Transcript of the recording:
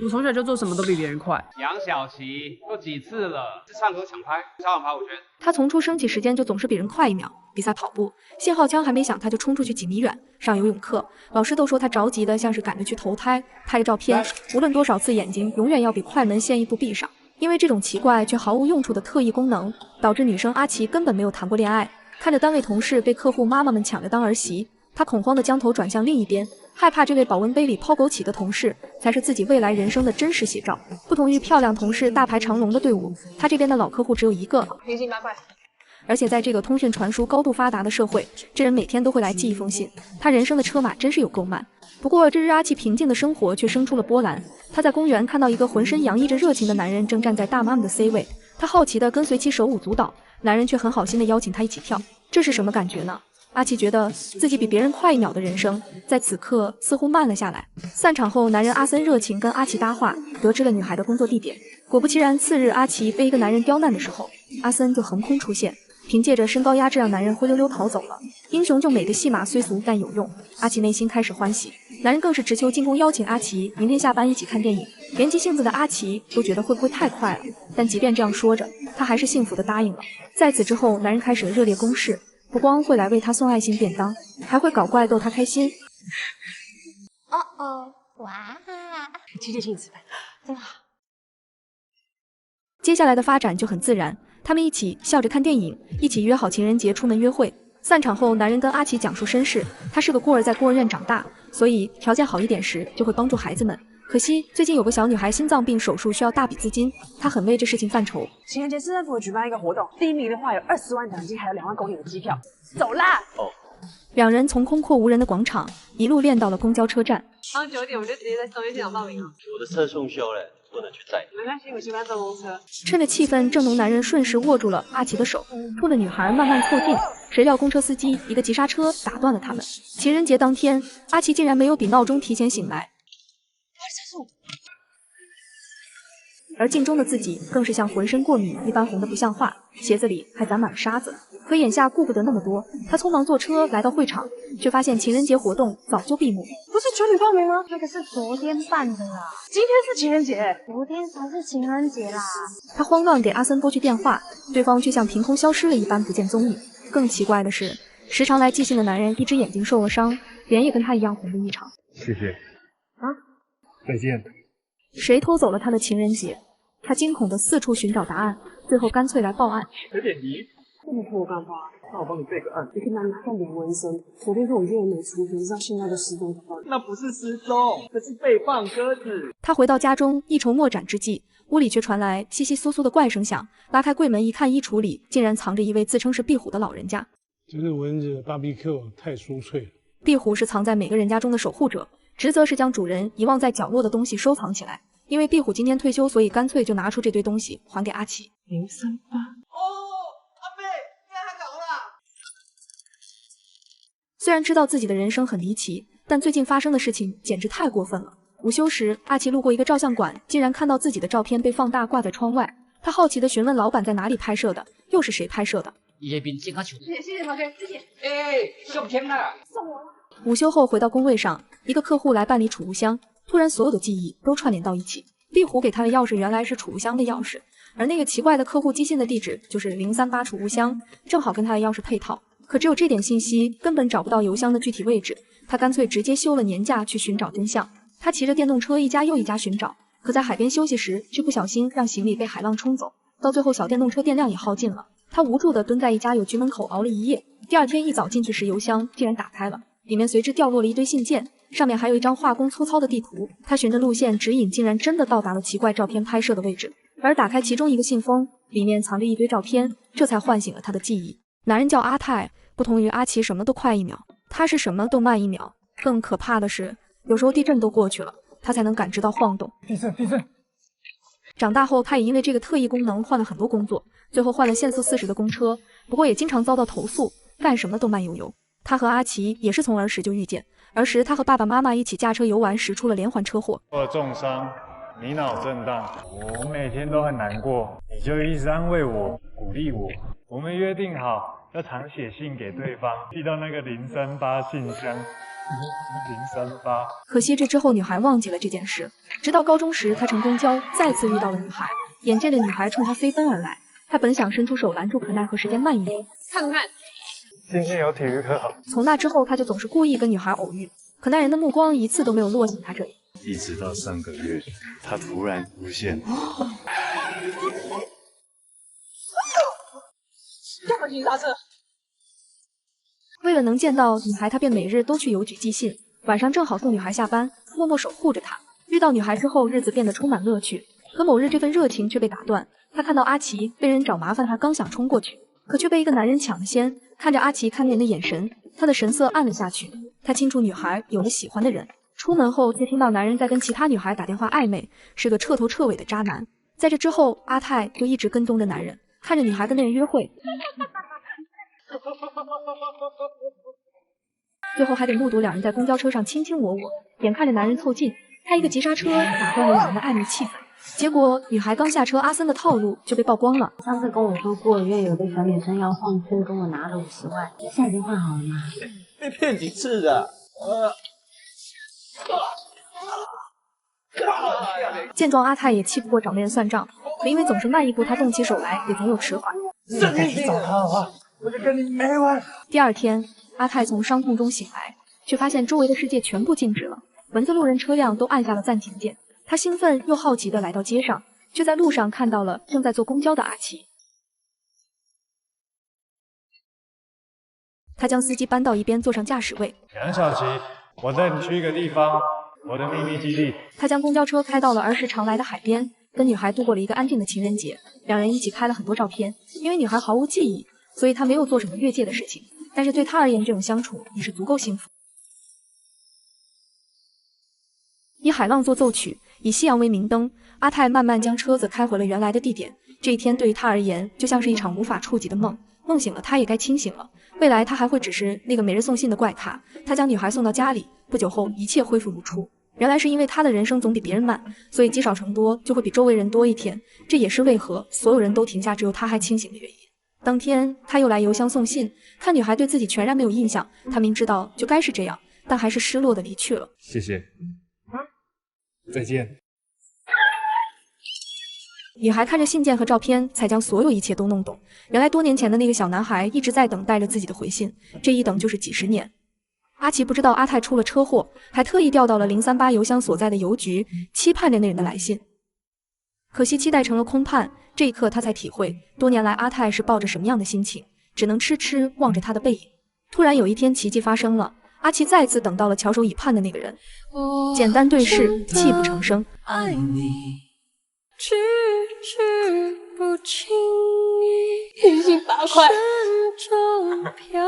我从小就做什么都比别人快。杨小琪都几次了，是唱歌抢拍，超想拍5圈。他从出生起时间就总是比人快1秒。比赛跑步，信号枪还没响，他就冲出去几米远。上游泳课，老师都说他着急的像是赶着去投胎。拍个照片，无论多少次，眼睛永远要比快门先一步闭上。因为这种奇怪却毫无用处的特异功能，导致女生阿琪根本没有谈过恋爱。看着单位同事被客户妈妈们抢着当儿媳，他恐慌地将头转向另一边，害怕这位保温杯里抛枸杞的同事才是自己未来人生的真实写照。不同于漂亮同事大排长龙的队伍，他这边的老客户只有一个。平行8块。而且在这个通讯传输高度发达的社会，这人每天都会来寄一封信，他人生的车马真是有够慢。不过这日阿奇平静的生活却生出了波澜。他在公园看到一个浑身洋溢着热情的男人正站在大妈们的 C 位，他好奇地跟随其手舞足蹈，男人却很好心地邀请他一起跳。这是什么感觉呢？阿奇觉得自己比别人快1秒的人生，在此刻似乎慢了下来。散场后，男人阿森热情跟阿奇搭话，得知了女孩的工作地点。果不其然，次日阿奇被一个男人刁难的时候，阿森就横空出现，凭借着身高压制让男人灰溜溜逃走了。英雄救美的戏码虽俗但有用，阿奇内心开始欢喜。男人更是直求进宫邀请阿奇明天下班一起看电影。连急性子的阿奇都觉得会不会太快了，但即便这样说着，他还是幸福的答应了。在此之后，男人开始了热烈攻势，不光会来为他送爱心便当，还会搞怪逗他开心。哇，7点请你吃饭，真好。接下来的发展就很自然，他们一起笑着看电影，一起约好情人节出门约会。散场后，男人跟阿奇讲述身世，他是个孤儿，在孤儿院长大，所以条件好一点时就会帮助孩子们。可惜最近有个小女孩心脏病手术需要大笔资金，他很为这事情犯愁。情人节市政府举办一个活动，第1名的话有20万奖金，还有2万公里的机票。走啦！两人从空阔无人的广场一路练到了公交车站。刚9点我就直接在商业现场报名了。我的车送修了，不能去载。没关系，我喜欢坐公车。趁着气氛正浓，男人顺势握住了阿奇的手，拖着女孩慢慢凑近。谁料公车司机一个急刹车打断了他们。情人节当天，阿奇竟然没有比闹钟提前醒来。而镜中的自己更是像浑身过敏一般红得不像话，鞋子里还攒满了沙子。可眼下顾不得那么多，他匆忙坐车来到会场，却发现情人节活动早就闭幕。不是9点报名吗？那个是昨天办的啦，今天是情人节，昨天才是情人节啦。他慌乱给阿森拨去电话，对方却像凭空消失了一般不见踪影。更奇怪的是，时常来寄信的男人一只眼睛受了伤，脸也跟他一样红的异常。谢谢。啊，再见。谁偷走了他的情人节？他惊恐地四处寻找答案，最后干脆来报案。有点疑。这么拖干嘛？那我帮你备个案。一个男的干点纹身，昨天跟我约了没出现，到现在都失踪了。那不是失踪，这是被放鸽子。他回到家中，一筹莫展之际，屋里却传来窸窸窣窣的怪声响。拉开柜门一看，衣橱里竟然藏着一位自称是壁虎的老人家。这个蚊子 BBQ 太酥脆了。壁虎是藏在每个人家中的守护者，职责是将主人遗忘在角落的东西收藏起来。因为壁虎今天退休，所以干脆就拿出这堆东西还给阿奇。038。阿贝，你还搞啦？虽然知道自己的人生很离奇，但最近发生的事情简直太过分了。午休时，阿奇路过一个照相馆，竟然看到自己的照片被放大挂在窗外。他好奇地询问老板在哪里拍摄的，又是谁拍摄的？叶斌健康球。谢谢同学，谢谢。送天了。送我了。午休后回到工位上，一个客户来办理储物箱。突然，所有的记忆都串联到一起。壁虎给他的钥匙原来是储物箱的钥匙，而那个奇怪的客户寄信的地址就是038储物箱，正好跟他的钥匙配套。可只有这点信息，根本找不到邮箱的具体位置。他干脆直接休了年假去寻找真相。他骑着电动车一家又一家寻找，可在海边休息时，却不小心让行李被海浪冲走。到最后，小电动车电量也耗尽了。他无助地蹲在一家邮局门口熬了一夜。第二天一早进去时，邮箱竟然打开了，里面随之掉落了一堆信件。上面还有一张画工粗糙的地图，他循着路线指引，竟然真的到达了奇怪照片拍摄的位置。而打开其中一个信封，里面藏着一堆照片，这才唤醒了他的记忆。男人叫阿泰，不同于阿奇什么都快1秒，他是什么都慢1秒。更可怕的是，有时候地震都过去了，他才能感知到晃动。地震！长大后，他也因为这个特异功能换了很多工作，最后换了限速40的公车，不过也经常遭到投诉，干什么都慢悠悠。他和阿奇也是从儿时就遇见。儿时，他和爸爸妈妈一起驾车游玩时出了连环车祸，我重伤，迷脑震荡，我每天都很难过，你就一直安慰我，鼓励我。我们约定好要常写信给对方，寄到那个038信箱。038。可惜这之后女孩忘记了这件事，直到高中时，她乘公交再次遇到了女孩，眼见着女孩冲她飞奔而来，她本想伸出手拦住，可奈何时间慢一点。看看，今天有体育课。从那之后，他就总是故意跟女孩偶遇，可那人的目光一次都没有落进他这里。一直到上个月，他突然出现。干嘛急刹车？为了能见到女孩，他便每日都去邮局寄信，晚上正好送女孩下班，默默守护着她。遇到女孩之后，日子变得充满乐趣。可某日这份热情却被打断，他看到阿奇被人找麻烦，他刚想冲过去，可却被一个男人抢了先。看着阿奇看脸的眼神，他的神色暗了下去。他清楚女孩有了喜欢的人，出门后却听到男人在跟其他女孩打电话暧昧，是个彻头彻尾的渣男。在这之后，阿泰就一直跟踪着男人，看着女孩跟那人约会，最后还得目睹两人在公交车上卿卿我我。眼看着男人凑近，他一个急刹车打断了两人的暧昧气氛。结果女孩刚下车，阿森的套路就被曝光了。上次跟我说过月有个小女生要换车，跟我拿了50万，现在已经换好了吗？被骗几次的？见状，阿泰也气不过找那人算账，可因为总是慢一步，他动起手来也总有迟缓。真的去找他的话，我就跟你没完。第二天，阿泰从伤痛中醒来，却发现周围的世界全部静止了，蚊子、路人、车辆都按下了暂停键。他兴奋又好奇地来到街上，却在路上看到了正在坐公交的阿奇。他将司机搬到一边，坐上驾驶位。杨小琪，我带你去一个地方，我的秘密基地。他将公交车开到了儿时常来的海边，跟女孩度过了一个安定的情人节。两人一起拍了很多照片，因为女孩毫无记忆，所以她没有做什么越界的事情。但是对她而言，这种相处也是足够幸福。以海浪做奏曲，以夕阳为明灯，阿泰慢慢将车子开回了原来的地点。这一天对于他而言，就像是一场无法触及的梦。梦醒了，他也该清醒了。未来他还会只是那个每日送信的怪咖。他将女孩送到家里，不久后一切恢复如初。原来是因为他的人生总比别人慢，所以积少成多，就会比周围人多一天。这也是为何所有人都停下，只有他还清醒的原因。当天他又来邮箱送信，看女孩对自己全然没有印象，他明知道就该是这样，但还是失落的离去了。谢谢。再见。女孩看着信件和照片，才将所有一切都弄懂。原来多年前的那个小男孩一直在等待着自己的回信，这一等就是几十年。阿奇不知道阿泰出了车祸，还特意调到了038邮箱所在的邮局，期盼着那人的来信。可惜期待成了空盼，这一刻他才体会，多年来阿泰是抱着什么样的心情，只能痴痴望着他的背影。突然有一天，奇迹发生了，阿奇再次等到了翘首以盼的那个人。简单对视，泣不成声。爱你句句不经意，星星8块。山中飘